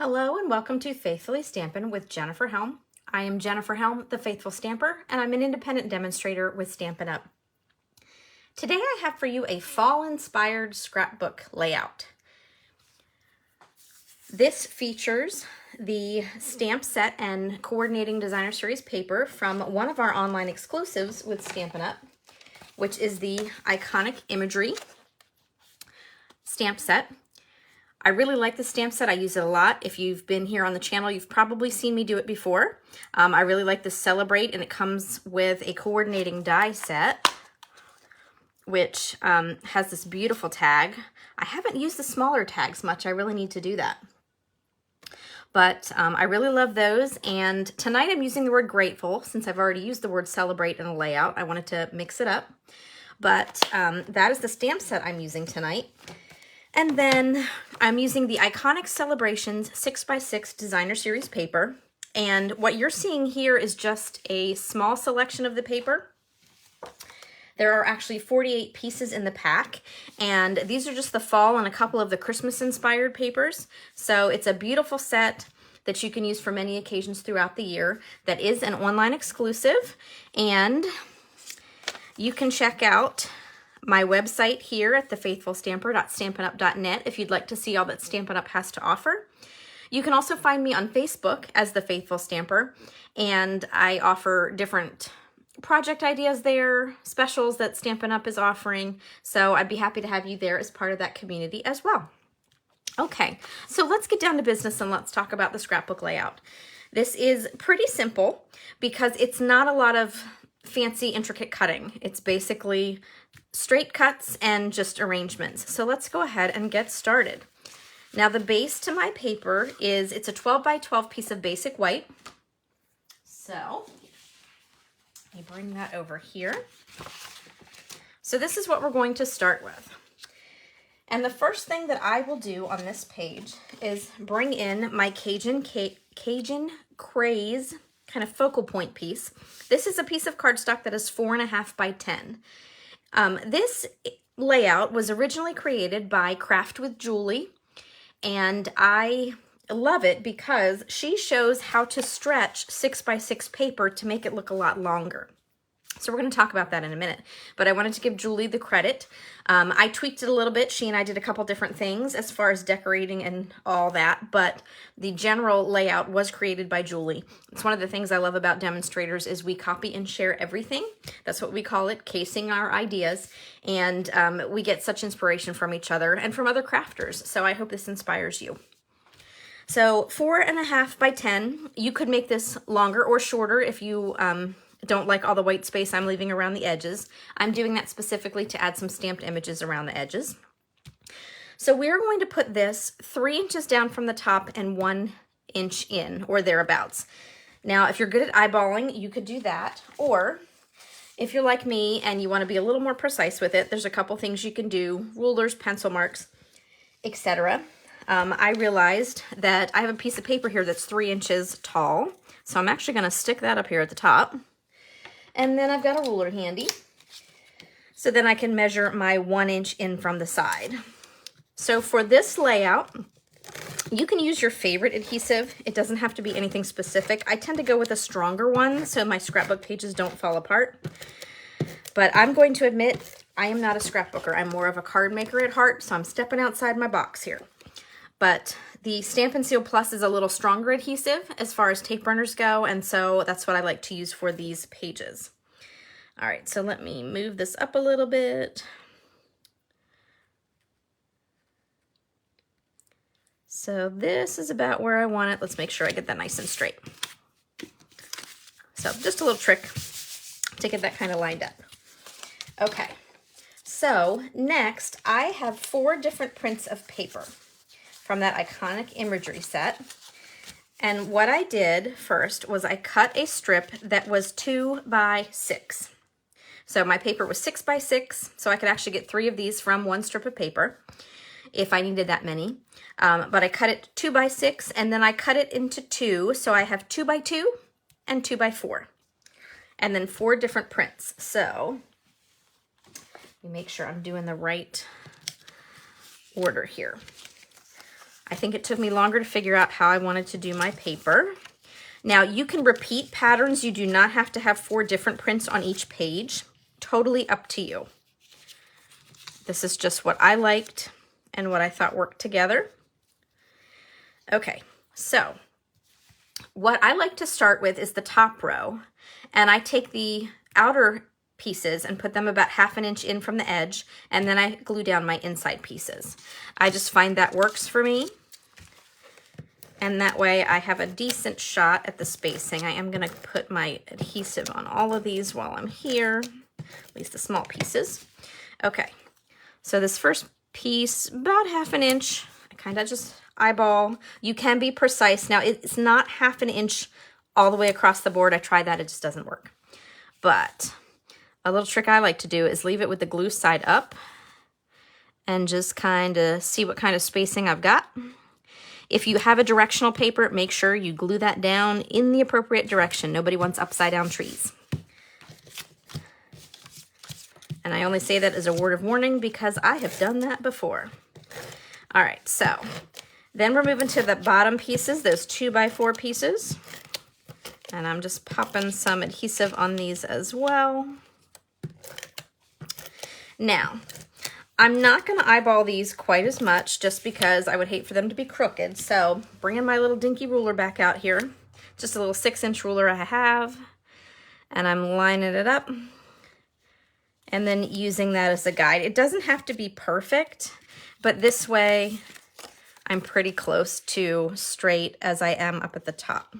Hello and welcome to Faithfully Stampin' with Jennifer Helm. I am Jennifer Helm, the Faithful Stamper, and I'm an independent demonstrator with Stampin' Up! Today I have for you a fall-inspired scrapbook layout. This features the stamp set and coordinating designer series paper from one of our online exclusives with Stampin' Up!, which is the iconic Imagery stamp set. I really like the stamp set. I use it a lot. If you've been here on the channel, you've probably seen me do it before. I really like the Celebrate, and it comes with a coordinating die set, which has this beautiful tag. I haven't used the smaller tags much. I really need to do that. But I really love those, and tonight I'm using the word grateful since I've already used the word celebrate in the layout. I wanted to mix it up. But that is the stamp set I'm using tonight. And then I'm using the iconic Celebrations 6x6 designer series paper. And what you're seeing here is just a small selection of the paper. There are actually 48 pieces in the pack, and these are just the fall and a couple of the Christmas inspired papers. So it's a beautiful set that you can use for many occasions throughout the year. That is an online exclusive, and you can check out my website here at thefaithfulstamper.stampinup.net if you'd like to see all that Stampin' Up! Has to offer. You can also find me on Facebook as The Faithful Stamper, and I offer different project ideas there, specials that Stampin' Up! Is offering, so I'd be happy to have you there as part of that community as well. Okay, so let's get down to business and let's talk about the scrapbook layout. This is pretty simple because it's not a lot of fancy, intricate cutting. It's basically straight cuts and just arrangements. So let's go ahead and get started. Now the base to my paper it's a 12 by 12 piece of basic white. So let me bring that over here. So this is what we're going to start with. And the first thing that I will do on this page is bring in my Cajun Craze kind of focal point piece. This is a piece of cardstock that is 4.5 by 10. This layout was originally created by Craft with Julie, and I love it because she shows how to stretch 6x6 paper to make it look a lot longer. So we're going to talk about that in a minute, but I wanted to give Julie the credit. I tweaked it a little bit. She and I did a couple different things as far as decorating and all that, but the general layout was created by Julie. It's one of the things I love about demonstrators is we copy and share everything. That's what we call it, casing our ideas, and we get such inspiration from each other and from other crafters, so I hope this inspires you. So 4.5 by 10, you could make this longer or shorter if you don't like all the white space I'm leaving around the edges. I'm doing that specifically to add some stamped images around the edges. So we're going to put this 3 inches down from the top and 1 inch in, or thereabouts. Now, if you're good at eyeballing, you could do that, or if you're like me and you want to be a little more precise with it, there's a couple things you can do, rulers, pencil marks, etc. I realized that I have a piece of paper here that's 3 inches tall, so I'm actually going to stick that up here at the top. And then I've got a ruler handy, so then I can measure my 1 inch in from the side. So for this layout, you can use your favorite adhesive. It doesn't have to be anything specific. I tend to go with a stronger one so my scrapbook pages don't fall apart. But I'm going to admit, I am not a scrapbooker. I'm more of a card maker at heart, so I'm stepping outside my box here. But the Stampin' Seal Plus is a little stronger adhesive as far as tape runners go, and so that's what I like to use for these pages. All right, so let me move this up a little bit. So this is about where I want it. Let's make sure I get that nice and straight. So just a little trick to get that kind of lined up. Okay, so next I have 4 different prints of paper from that iconic Imagery set. And what I did first was I cut a strip that was 2 by 6. So my paper was 6 by 6, so I could actually get 3 of these from 1 strip of paper if I needed that many. But I cut it 2 by 6, and then I cut it into 2, so I have 2 by 2 and 2 by 4. And then 4 different prints. So let me make sure I'm doing the right order here. I think it took me longer to figure out how I wanted to do my paper. Now, you can repeat patterns. You do not have to have 4 different prints on each page. Totally up to you. This is just what I liked and what I thought worked together. Okay, so what I like to start with is the top row, and I take the outer pieces and put them about 1/2 inch in from the edge, and then I glue down my inside pieces. I just find that works for me, and that way I have a decent shot at the spacing. I am going to put my adhesive on all of these while I'm here, at least the small pieces. Okay, so this first piece, about 1/2 inch, I kind of just eyeball. You can be precise. Now, it's not 1/2 inch all the way across the board. I tried that, it just doesn't work. But a little trick I like to do is leave it with the glue side up and just kind of see what kind of spacing I've got. If you have a directional paper, make sure you glue that down in the appropriate direction. Nobody wants upside down trees. And I only say that as a word of warning because I have done that before. All right, so then we're moving to the bottom pieces, those 2x4 pieces. And I'm just popping some adhesive on these as well. Now, I'm not going to eyeball these quite as much just because I would hate for them to be crooked. So bringing my little dinky ruler back out here, just a little 6-inch ruler I have, and I'm lining it up and then using that as a guide. It doesn't have to be perfect, but this way I'm pretty close to straight as I am up at the top.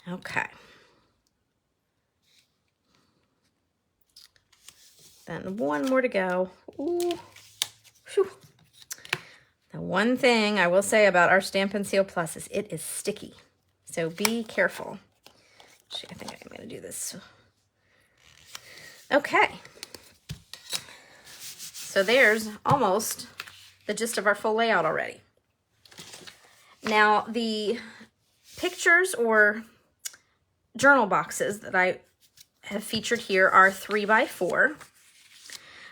Okay. Then one more to go. Ooh. Whew. The one thing I will say about our Stampin' Seal Plus is it is sticky. So be careful. Actually, I think I'm going to do this. Okay. So there's almost the gist of our full layout already. Now, the pictures or journal boxes that I have featured here are 3x4.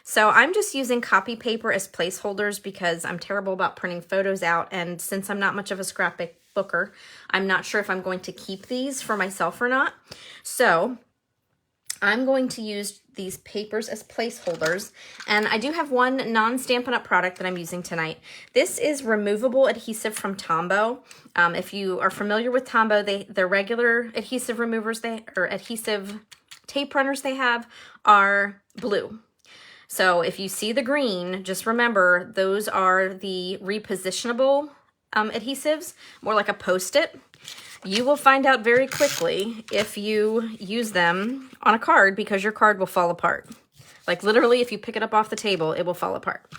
So I'm just using copy paper as placeholders because I'm terrible about printing photos out, and since I'm not much of a scrapbooker, I'm not sure if I'm going to keep these for myself or not. So I'm going to use these papers as placeholders, and I do have one non-Stampin' Up! Product that I'm using tonight. This is removable adhesive from Tombow. If you are familiar with Tombow, their regular adhesive removers, or adhesive tape runners they have are blue. So if you see the green, just remember those are the repositionable adhesives, more like a Post-it. You will find out very quickly if you use them on a card because your card will fall apart. Like literally, if you pick it up off the table, it will fall apart.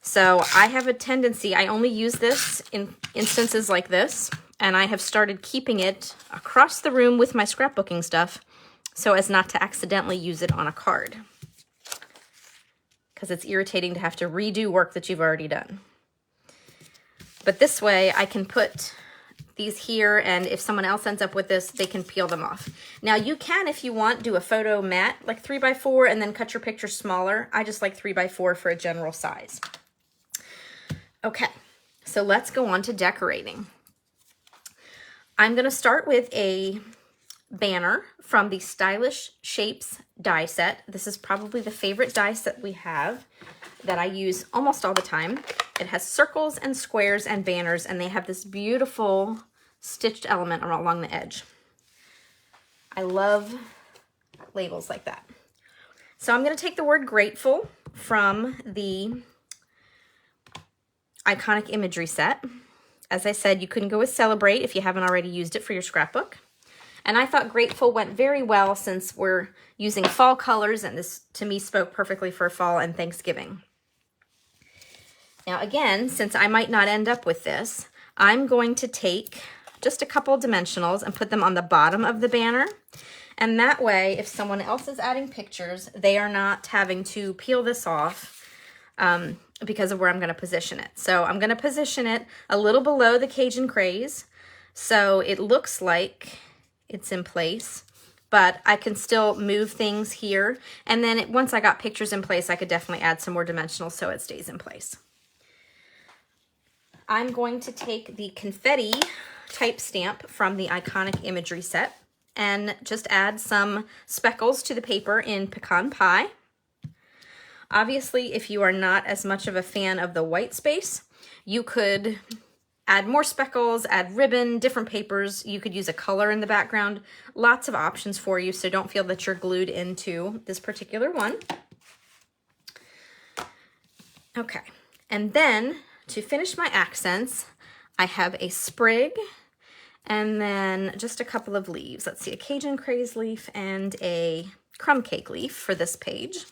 So I have a tendency, I only use this in instances like this, and I have started keeping it across the room with my scrapbooking stuff so as not to accidentally use it on a card, because it's irritating to have to redo work that you've already done. But this way I can put these here, and if someone else ends up with this, they can peel them off. Now you can, if you want, do a photo mat, like 3x4, and then cut your picture smaller. I just like 3x4 for a general size. Okay, so let's go on to decorating. I'm gonna start with a banner from the Stylish Shapes die set. This is probably the favorite die set we have that I use almost all the time. It has circles and squares and banners, and they have this beautiful stitched element along the edge. I love labels like that. So I'm going to take the word grateful from the Iconic Imagery set. As I said, you couldn't go with celebrate if you haven't already used it for your scrapbook. And I thought grateful went very well since we're using fall colors, and this to me spoke perfectly for fall and Thanksgiving. Now again, since I might not end up with this, I'm going to take just a couple dimensionals and put them on the bottom of the banner. And that way, if someone else is adding pictures, they are not having to peel this off because of where I'm going to position it. So I'm going to position it a little below the Cajun Craze, so it looks like it's in place, but I can still move things here. And then once I got pictures in place, I could definitely add some more dimensionals so it stays in place. I'm going to take the confetti type stamp from the Iconic Imagery set and just add some speckles to the paper in Pecan Pie. Obviously, if you are not as much of a fan of the white space, you could add more speckles, add ribbon, different papers. You could use a color in the background. Lots of options for you, so don't feel that you're glued into this particular one. Okay, and then to finish my accents, I have a sprig and then just a couple of leaves. Let's see, a Cajun craze leaf and a crumb cake leaf for this page.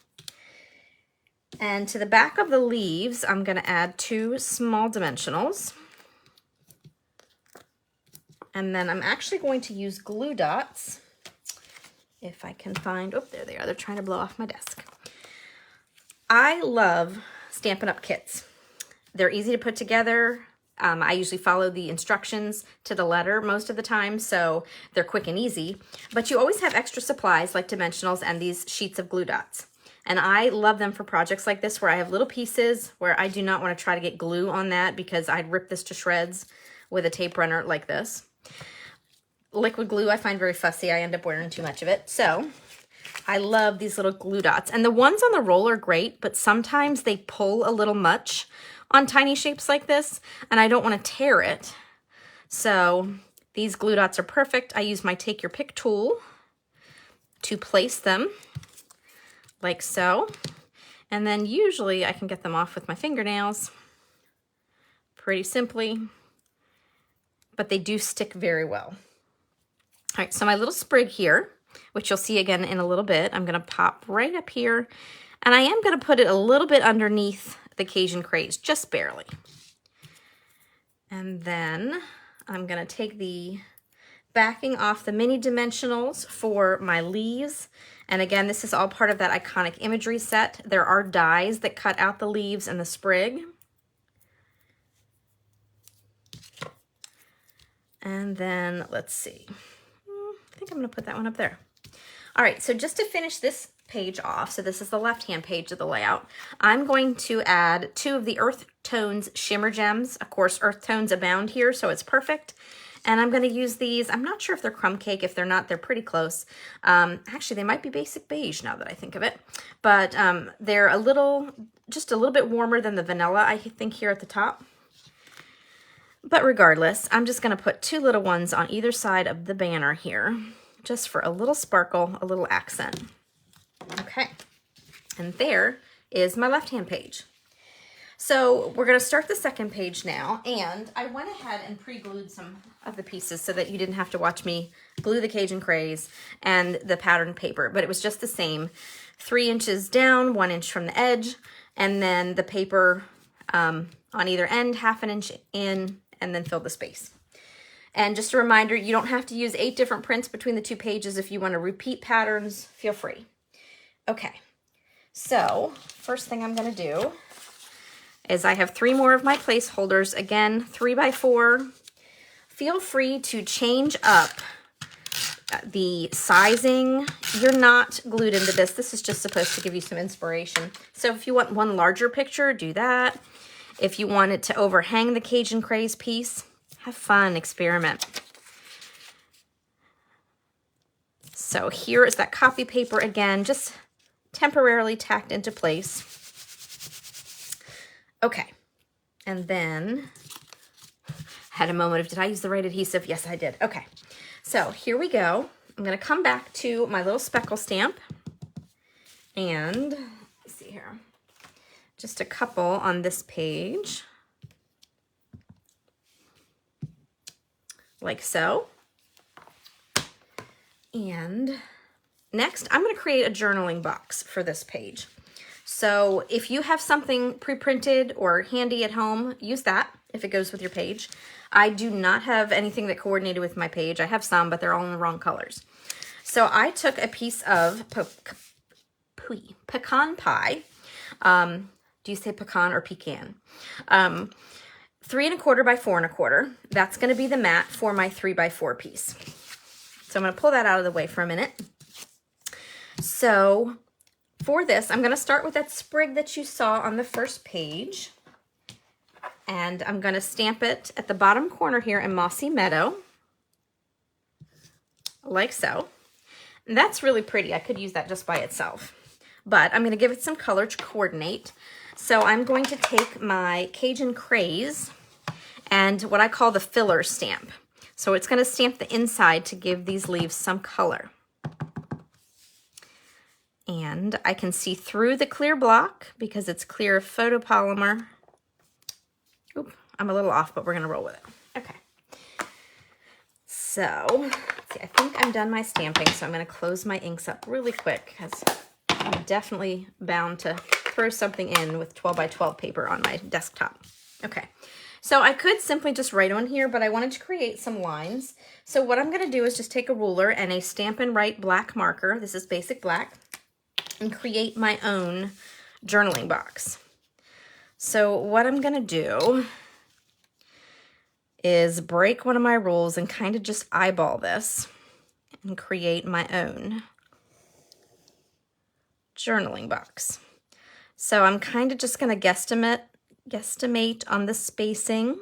And to the back of the leaves, I'm going to add 2 small dimensionals. And then I'm actually going to use glue dots, if I can find, oh, there they are. They're trying to blow off my desk. I love Stampin' Up! Kits. They're easy to put together. I usually follow the instructions to the letter most of the time, so they're quick and easy. But you always have extra supplies like dimensionals and these sheets of glue dots. And I love them for projects like this where I have little pieces where I do not want to try to get glue on that because I'd rip this to shreds with a tape runner like this. Liquid glue I find very fussy. I end up wearing too much of it. So I love these little glue dots. And the ones on the roll are great, but sometimes they pull a little much on tiny shapes like this, and I don't want to tear it. So these glue dots are perfect. I use my Take Your Pick tool to place them like so. And then usually I can get them off with my fingernails pretty simply, but they do stick very well. All right, so my little sprig here, which you'll see again in a little bit, I'm gonna pop right up here, and I am gonna put it a little bit underneath the Cajun craze, just barely. And then I'm gonna take the backing off the mini dimensionals for my leaves. And again, this is all part of that Iconic Imagery set. There are dies that cut out the leaves and the sprig. And then let's see. I think I'm gonna put that one up there. All right, so just to finish this page off, so this is the left-hand page of the layout, I'm going to add 2 of the Earth Tones Shimmer Gems. Of course, Earth Tones abound here, so it's perfect. And I'm gonna use these. I'm not sure if they're crumb cake. If they're not, they're pretty close. Actually, they might be basic beige now that I think of it. But they're just a little bit warmer than the vanilla, I think, here at the top. But regardless, I'm just gonna put 2 little ones on either side of the banner here, just for a little sparkle, a little accent. Okay, and there is my left-hand page. So we're gonna start the second page now, and I went ahead and pre-glued some of the pieces so that you didn't have to watch me glue the Cajun craze and the patterned paper, but it was just the same. 3 inches down, 1 inch from the edge, and then the paper on either end, 1/2 inch in, and then fill the space. And just a reminder, you don't have to use 8 different prints between the 2 pages. If you want to repeat patterns, feel free. Okay, so first thing I'm going to do is I have 3 more of my placeholders. Again, 3x4. Feel free to change up the sizing. You're not glued into this. This is just supposed to give you some inspiration. So if you want one larger picture, do that. If you want it to overhang the Cajun craze piece, have fun, experiment. So here is that copy paper again, just temporarily tacked into place. Okay, and then had a moment of, did I use the right adhesive? Yes, I did. Okay, so here we go. I'm gonna come back to my little speckle stamp, and let's see here, just a couple on this page, like so. And next, I'm going to create a journaling box for this page. So if you have something pre-printed or handy at home, use that if it goes with your page. I do not have anything that coordinated with my page. I have some, but they're all in the wrong colors. So I took a piece of pecan pie. Do you say pecan or pecan? 3 1/4 by 4 1/4. That's going to be the mat for my 3x4 piece. So I'm going to pull that out of the way for a minute. So for this, I'm going to start with that sprig that you saw on the first page. And I'm going to stamp it at the bottom corner here in Mossy Meadow, like so. And that's really pretty. I could use that just by itself. But I'm going to give it some color to coordinate. So I'm going to take my Cajun Craze and what I call the filler stamp. So it's going to stamp the inside to give these leaves some color. And I can see through the clear block because it's clear photopolymer. Oop, I'm a little off, but we're going to roll with it. Okay. So, let's see, I think I'm done my stamping, so I'm going to close my inks up really quick because I'm definitely bound to throw something in with 12 by 12 paper on my desktop. Okay. So I could simply just write on here, but I wanted to create some lines. So what I'm going to do is just take a ruler and a Stampin' Write black marker, this is basic black, and create my own journaling box. So what I'm going to do is break one of my rules and kind of just eyeball this and create my own journaling box. So I'm kind of just going to guesstimate on the spacing.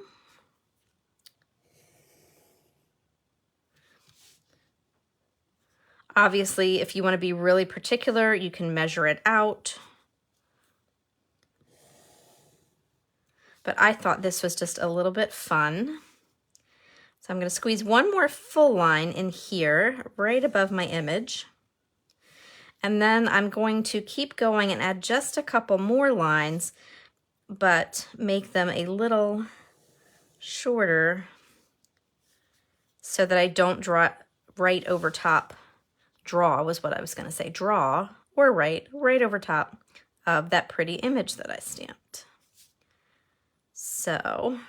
Obviously, if you want to be really particular, you can measure it out. But I thought this was just a little bit fun. So I'm going to squeeze one more full line in here, right above my image. And then I'm going to keep going and add just a couple more lines, but make them a little shorter so that I don't draw right over top. Draw was what I was going to say. Draw or write right over top of that pretty image that I stamped. So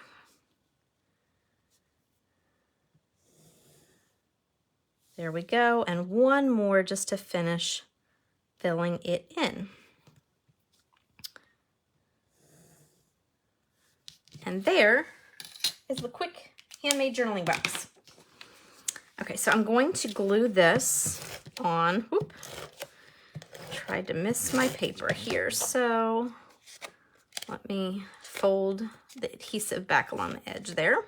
there we go. And one more just to finish filling it in. And there is the quick handmade journaling box. Okay, so I'm going to glue this on. Whoop. Tried to miss my paper here, so let me fold the adhesive back along the edge there.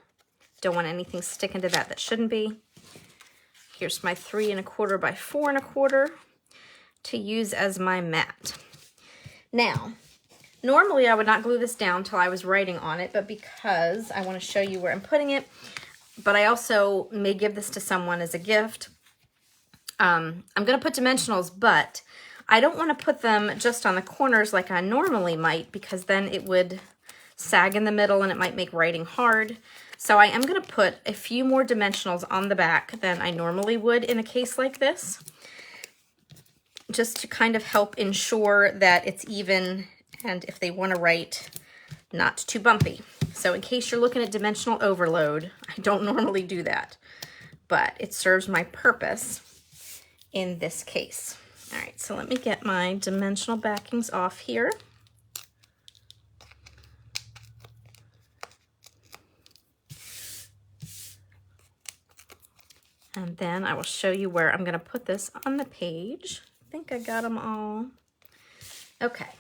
Don't want anything sticking to that shouldn't be. Here's my 3 1/4 by 4 1/4 to use as my mat. Now, normally I would not glue this down till I was writing on it, but because I want to show you where I'm putting it, but I also may give this to someone as a gift. I'm going to put dimensionals, but I don't want to put them just on the corners like I normally might, because then it would sag in the middle and it might make writing hard. So I am going to put a few more dimensionals on the back than I normally would in a case like this, just to kind of help ensure that it's even, and if they want to write, not too bumpy. So in case you're looking at dimensional overload, I don't normally do that, but it serves my purpose in this case. All right, so let me get my dimensional backings off here. And then I will show you where I'm going to put this on the page. I think I got them all. Okay.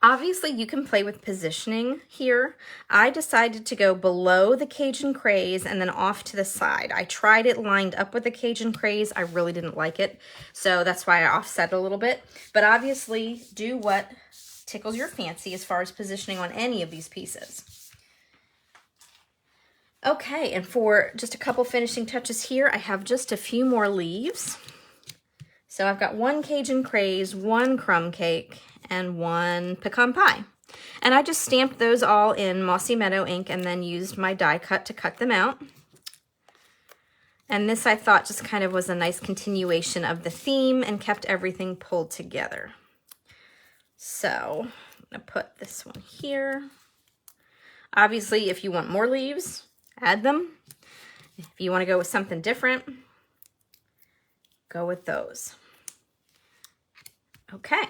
Obviously, you can play with positioning here. I decided to go below the Cajun Craze and then off to the side. I tried it lined up with the Cajun Craze. I really didn't like it, so that's why I offset a little bit. But obviously, do what tickles your fancy as far as positioning on any of these pieces. Okay, and for just a couple finishing touches here, I have just a few more leaves. So I've got 1 Cajun Craze, 1 crumb cake, and 1 pecan pie. And I just stamped those all in Mossy Meadow ink and then used my die cut to cut them out. And this I thought just kind of was a nice continuation of the theme and kept everything pulled together. So I'm gonna put this one here. Obviously, if you want more leaves, add them. If you want to go with something different, go with those. Okay,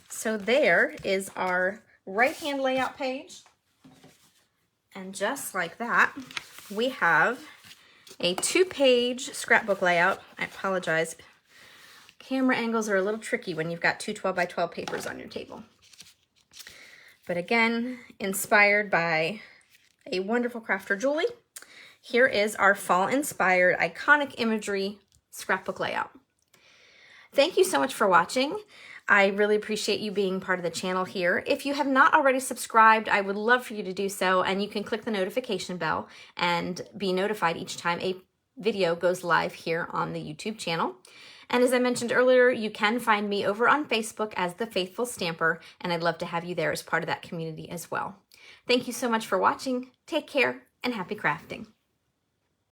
so there is our right-hand layout page. And just like that, we have a 2-page scrapbook layout. I apologize, camera angles are a little tricky when you've got two 12 by 12 papers on your table. But again, inspired by a wonderful crafter, Julie, here is our fall-inspired iconic imagery scrapbook layout. Thank you so much for watching. I really appreciate you being part of the channel here. If you have not already subscribed, I would love for you to do so, and you can click the notification bell and be notified each time a video goes live here on the YouTube channel. And as I mentioned earlier, you can find me over on Facebook as The Faithful Stamper, and I'd love to have you there as part of that community as well. Thank you so much for watching. Take care and happy crafting.